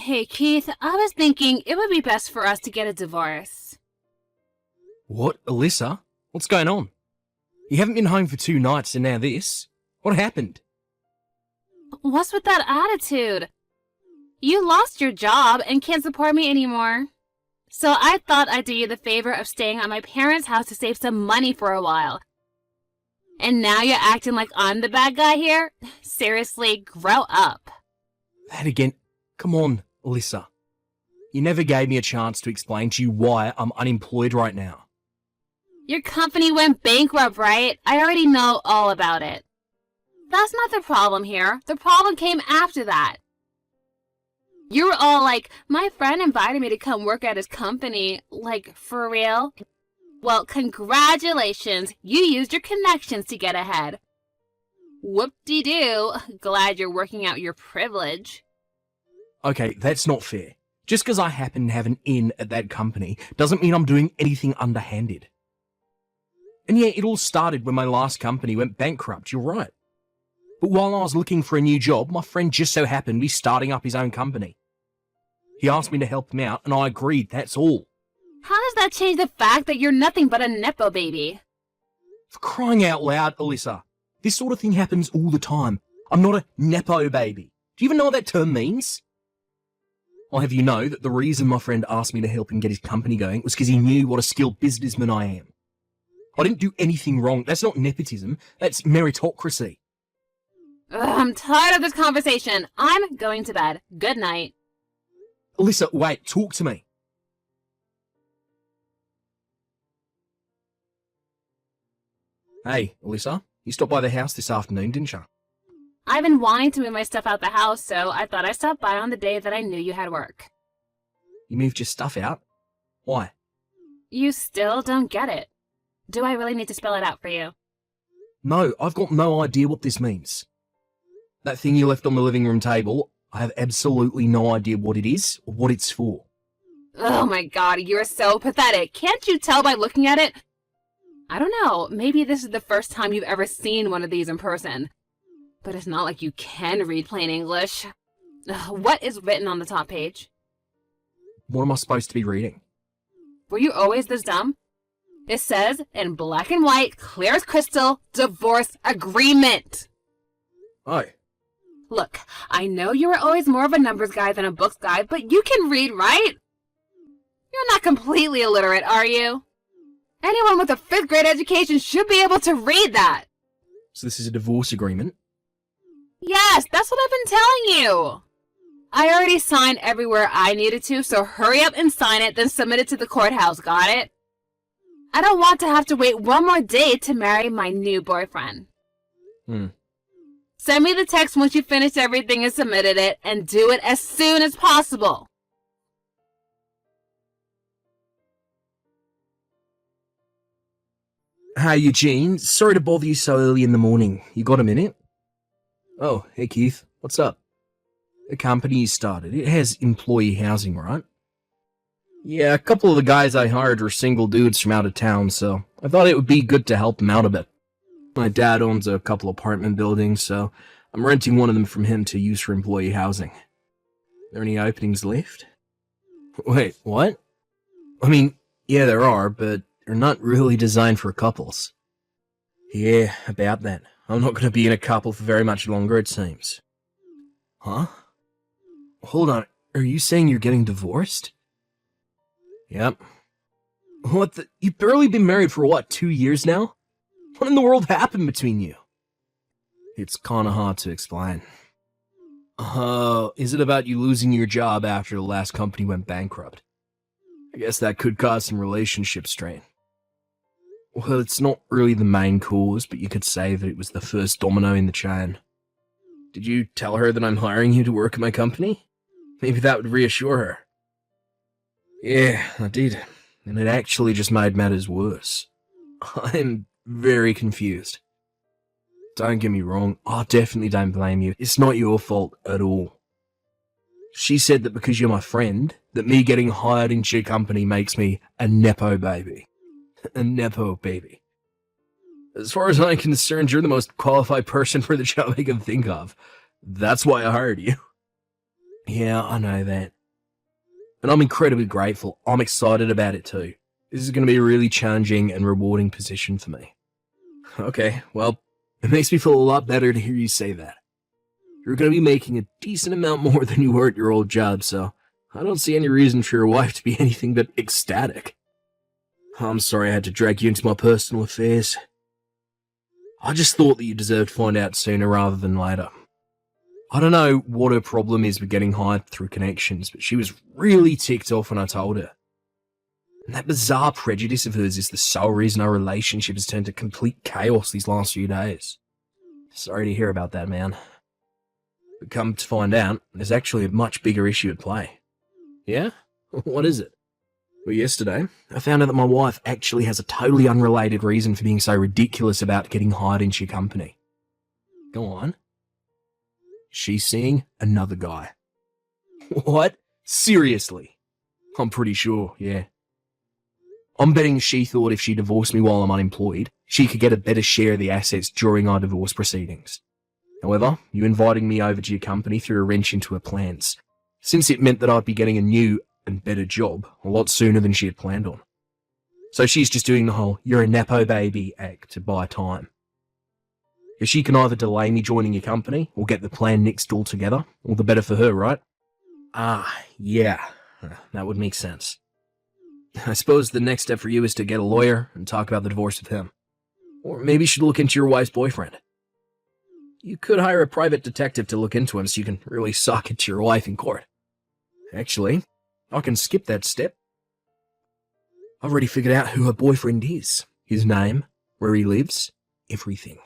Hey, Keith, I was thinking it would be best for us to get a divorce. What, Alyssa? What's going on? You haven't been home for 2 nights and now this. What happened? What's with that attitude? You lost your job and can't support me anymore. So I thought I'd do you the favor of staying at my parents' house to save some money for a while. And now you're acting like I'm the bad guy here? Seriously, grow up. That again. Come on, Alyssa. You never gave me a chance to explain to you why I'm unemployed right now. Your company went bankrupt, right? I already know all about it. That's not the problem here. The problem came after that. You were all like, my friend invited me to come work at his company. Like, for real? Well, congratulations. You used your connections to get ahead. Whoop-de-doo. Glad you're working out your privilege. Okay, that's not fair. Just because I happen to have an in at that company doesn't mean I'm doing anything underhanded. And yeah, it all started when my last company went bankrupt, you're right. But while I was looking for a new job, my friend just so happened to be starting up his own company. He asked me to help him out, and I agreed, that's all. How does that change the fact that you're nothing but a Nepo baby? For crying out loud, Alyssa, this sort of thing happens all the time. I'm not a Nepo baby. Do you even know what that term means? I'll have you know that the reason my friend asked me to help him get his company going was because he knew what a skilled businessman I am. I didn't do anything wrong. That's not nepotism. That's meritocracy. Ugh, I'm tired of this conversation. I'm going to bed. Good night. Alyssa, wait, talk to me. Hey, Alyssa, you stopped by the house this afternoon, didn't you? I've been wanting to move my stuff out the house, so I thought I'd stop by on the day that I knew you had work. You moved your stuff out? Why? You still don't get it. Do I really need to spell it out for you? No, I've got no idea what this means. That thing you left on the living room table, I have absolutely no idea what it is or what it's for. Oh my god, you're so pathetic. Can't you tell by looking at it? I don't know, maybe this is the first time you've ever seen one of these in person. But it's not like you can read plain English. Ugh, what is written on the top page? What am I supposed to be reading? Were you always this dumb? It says, in black and white, clear as crystal, divorce agreement. Oh. Look, I know you were always more of a numbers guy than a books guy, but you can read, right? You're not completely illiterate, are you? Anyone with a 5th grade education should be able to read that. So this is a divorce agreement? Yes, that's what I've been telling you. I already signed everywhere I needed to, so hurry up and sign it, then submit it to the courthouse, got it? I don't want to have to wait one more day to marry my new boyfriend. Send me the text once you finish everything and submitted it, and do it as soon as possible. Hey, Eugene. Sorry to bother you so early in the morning. You got a minute? Oh, hey, Keith. What's up? The company you started, it has employee housing, right? Yeah, a couple of the guys I hired were single dudes from out of town, so I thought it would be good to help them out a bit. My dad owns a couple apartment buildings, so I'm renting one of them from him to use for employee housing. Are there any openings left? Wait, what? I mean, yeah, there are, but they're not really designed for couples. Yeah, about that. I'm not going to be in a couple for very much longer, it seems. Huh? Hold on, are you saying you're getting divorced? Yep. What the? You've barely been married for what, 2 years now? What in the world happened between you? It's kinda hard to explain. Is it about you losing your job after the last company went bankrupt? I guess that could cause some relationship strain. Well, it's not really the main cause, but you could say that it was the first domino in the chain. Did you tell her that I'm hiring you to work at my company? Maybe that would reassure her. Yeah, I did, and it actually just made matters worse. I'm very confused. Don't get me wrong, I definitely don't blame you. It's not your fault at all. She said that because you're my friend, that me getting hired into your company makes me a Nepo baby. A Nepo baby. As far as I'm concerned, you're the most qualified person for the job I can think of. That's why I hired you. Yeah, I know that. And I'm incredibly grateful. I'm excited about it too. This is going to be a really challenging and rewarding position for me. Okay, well, it makes me feel a lot better to hear you say that. You're going to be making a decent amount more than you were at your old job, so I don't see any reason for your wife to be anything but ecstatic. I'm sorry I had to drag you into my personal affairs. I just thought that you deserved to find out sooner rather than later. I don't know what her problem is with getting hired through connections, but she was really ticked off when I told her. And that bizarre prejudice of hers is the sole reason our relationship has turned to complete chaos these last few days. Sorry to hear about that, man. But come to find out, there's actually a much bigger issue at play. Yeah? What is it? Well, yesterday, I found out that my wife actually has a totally unrelated reason for being so ridiculous about getting hired into your company. Go on. She's seeing another guy. What? Seriously? I'm pretty sure, yeah. I'm betting she thought if she divorced me while I'm unemployed, she could get a better share of the assets during our divorce proceedings. However, you inviting me over to your company threw a wrench into her plans, since it meant that I'd be getting a new and better job a lot sooner than she had planned on. So she's just doing the whole "you're a nepo baby" act to buy time. If she can either delay me joining your company or get the plan nixed altogether, all the better for her, right? Yeah, that would make sense. I suppose the next step for you is to get a lawyer and talk about the divorce with him. Or maybe you should look into your wife's boyfriend. You could hire a private detective to look into him so you can really sock it to your wife in court. Actually, I can skip that step. I've already figured out who her boyfriend is. His name, where he lives, everything.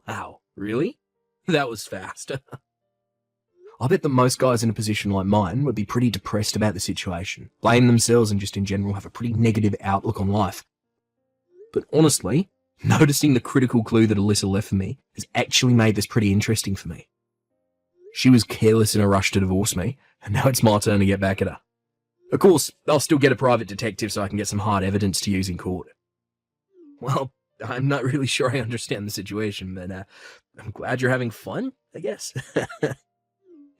Wow, really? That was fast. I bet that most guys in a position like mine would be pretty depressed about the situation, blame themselves and just in general have a pretty negative outlook on life. But honestly, noticing the critical clue that Alyssa left for me has actually made this pretty interesting for me. She was careless in a rush to divorce me, and now it's my turn to get back at her. Of course, I'll still get a private detective so I can get some hard evidence to use in court. Well, I'm not really sure I understand the situation, but I'm glad you're having fun, I guess.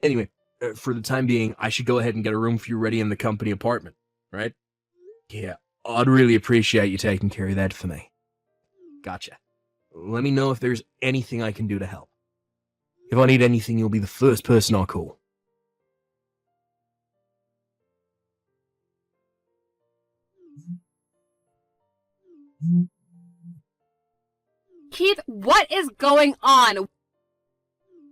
Anyway, for the time being, I should go ahead and get a room for you ready in the company apartment, right? Yeah, I'd really appreciate you taking care of that for me. Gotcha. Let me know if there's anything I can do to help. If I need anything, you'll be the first person I'll call. Keith, what is going on?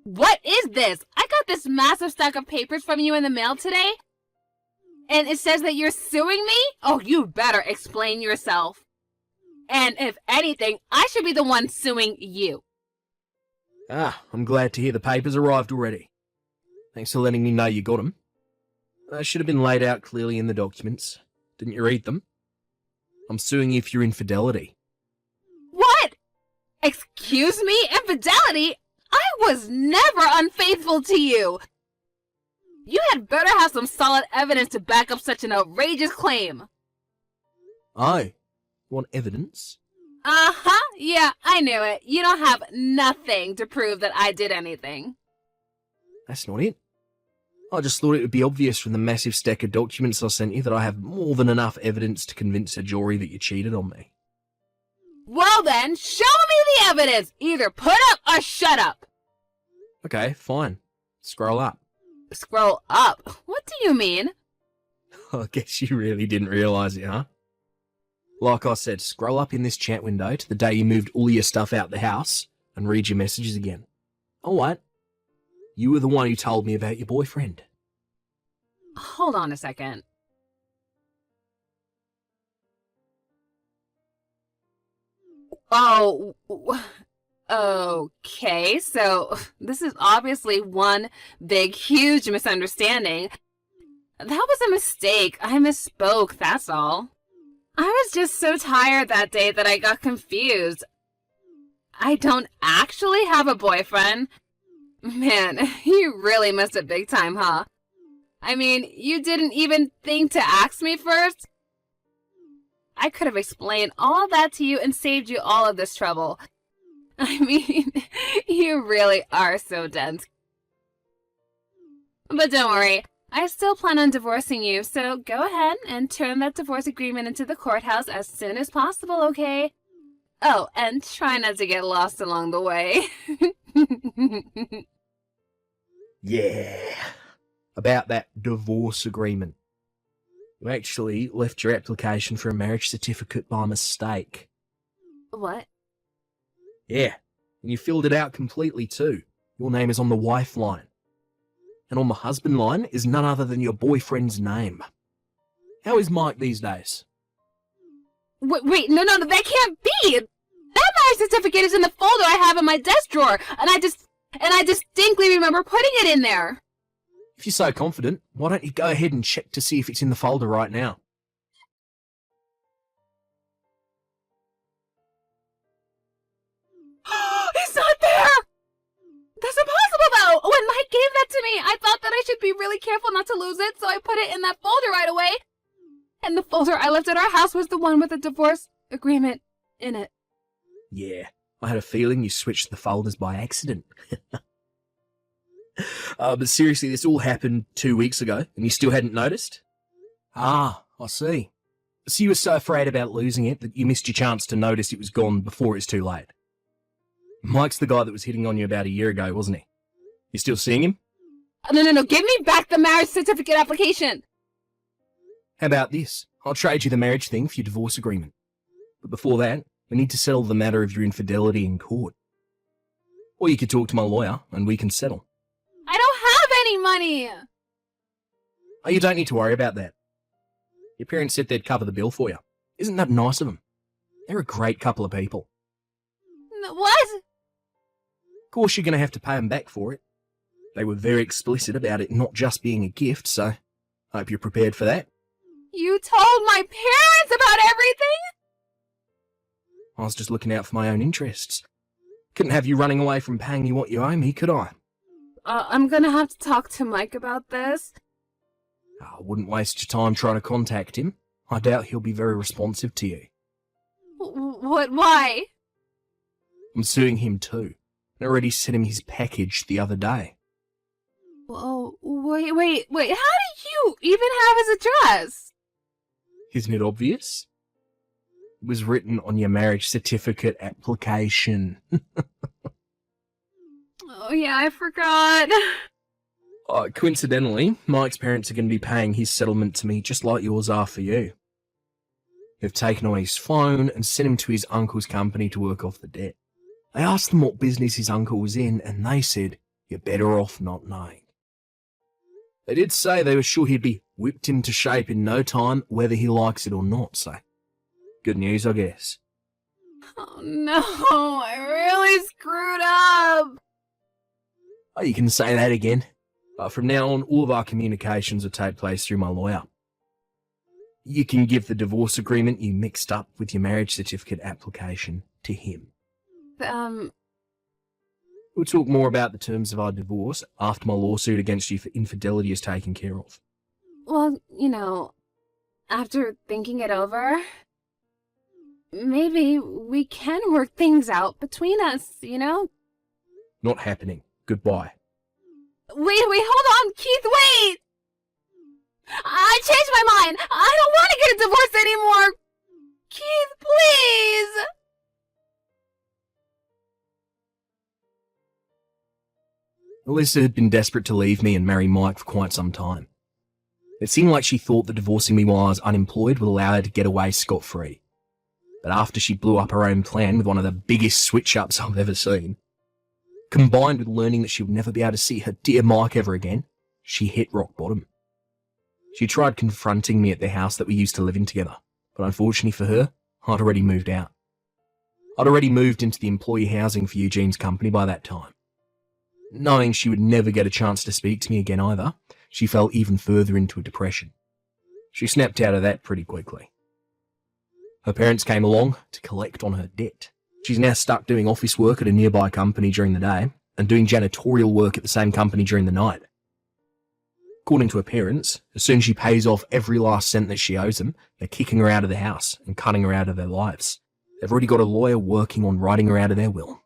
What is this? I got this massive stack of papers from you in the mail today, and it says that you're suing me? Oh, you better explain yourself. And if anything, I should be the one suing you. I'm glad to hear the papers arrived already. Thanks for letting me know you got them. They should have been laid out clearly in the documents. Didn't you read them? I'm suing you for your infidelity. What? Excuse me? Infidelity? I was never unfaithful to you. You had better have some solid evidence to back up such an outrageous claim. Oh, want evidence? Uh-huh, yeah, I knew it. You don't have nothing to prove that I did anything. That's not it. I just thought it would be obvious from the massive stack of documents I sent you that I have more than enough evidence to convince a jury that you cheated on me. Well then, show me the evidence! Either put up or shut up! Okay, fine. Scroll up. Scroll up? What do you mean? I guess you really didn't realise it, huh? Like I said, scroll up in this chat window to the day you moved all your stuff out the house and read your messages again. Alright. You were the one who told me about your boyfriend. Hold on a second. Oh, okay, so this is obviously one big, huge misunderstanding. That was a mistake. I misspoke, that's all. I was just so tired that day that I got confused. I don't actually have a boyfriend. Man, you really missed it big time, huh? I mean, you didn't even think to ask me first? I could have explained all that to you and saved you all of this trouble. I mean, you really are so dense. But don't worry, I still plan on divorcing you, so go ahead and turn that divorce agreement into the courthouse as soon as possible, okay? Oh, and try not to get lost along the way. Yeah. About that divorce agreement. You actually left your application for a marriage certificate by mistake. What? Yeah. And you filled it out completely too. Your name is on the wife line. And on the husband line is none other than your boyfriend's name. How is Mike these days? Wait, no, that can't be! That marriage certificate is in the folder I have in my desk drawer, and I distinctly remember putting it in there. If you're so confident, why don't you go ahead and check to see if it's in the folder right now? It's not there! That's impossible, though! When Mike gave that to me, I thought that I should be really careful not to lose it, so I put it in that folder right away. And the folder I left at our house was the one with the divorce agreement in it. Yeah, I had a feeling you switched the folders by accident. But seriously, this all happened 2 weeks ago, and you still hadn't noticed? Ah, I see. So you were so afraid about losing it that you missed your chance to notice it was gone before it's too late. Mike's the guy that was hitting on you about a year ago, wasn't he? You still seeing him? No, give me back the marriage certificate application! How about this? I'll trade you the marriage thing for your divorce agreement. But before that, we need to settle the matter of your infidelity in court. Or you could talk to my lawyer, and we can settle. I don't have any money! Oh, you don't need to worry about that. Your parents said they'd cover the bill for you. Isn't that nice of them? They're a great couple of people. What? Of course you're going to have to pay them back for it. They were very explicit about it not just being a gift, so I hope you're prepared for that. You told my parents about everything? I was just looking out for my own interests. Couldn't have you running away from paying me what you owe me, could I? I'm gonna have to talk to Mike about this. I wouldn't waste your time trying to contact him. I doubt he'll be very responsive to you. What? Why? I'm suing him too. I already sent him his package the other day. Oh, wait, how do you even have his address? Isn't it obvious? It was written on your marriage certificate application. Oh yeah, I forgot. Coincidentally, Mike's parents are going to be paying his settlement to me just like yours are for you. They've taken away his phone and sent him to his uncle's company to work off the debt. I asked them what business his uncle was in, and they said, you're better off not knowing. They did say they were sure he'd be whipped into shape in no time, whether he likes it or not, so good news, I guess. Oh no, I really screwed up. Oh, you can say that again. From now on, all of our communications will take place through my lawyer. You can give the divorce agreement you mixed up with your marriage certificate application to him. We'll talk more about the terms of our divorce after my lawsuit against you for infidelity is taken care of. Well, after thinking it over, maybe we can work things out between us, Not happening. Goodbye. Wait, hold on, Keith, wait! I changed my mind! I don't want to get a divorce anymore! Keith, please! Alyssa had been desperate to leave me and marry Mike for quite some time. It seemed like she thought that divorcing me while I was unemployed would allow her to get away scot-free. But after she blew up her own plan with one of the biggest switch-ups I've ever seen, combined with learning that she would never be able to see her dear Mike ever again, she hit rock bottom. She tried confronting me at the house that we used to live in together, but unfortunately for her, I'd already moved out. I'd already moved into the employee housing for Eugene's company by that time. Knowing she would never get a chance to speak to me again either, she fell even further into a depression. She snapped out of that pretty quickly. Her parents came along to collect on her debt. She's now stuck doing office work at a nearby company during the day and doing janitorial work at the same company during the night. According to her parents, as soon as she pays off every last cent that she owes them, they're kicking her out of the house and cutting her out of their lives. They've already got a lawyer working on writing her out of their will.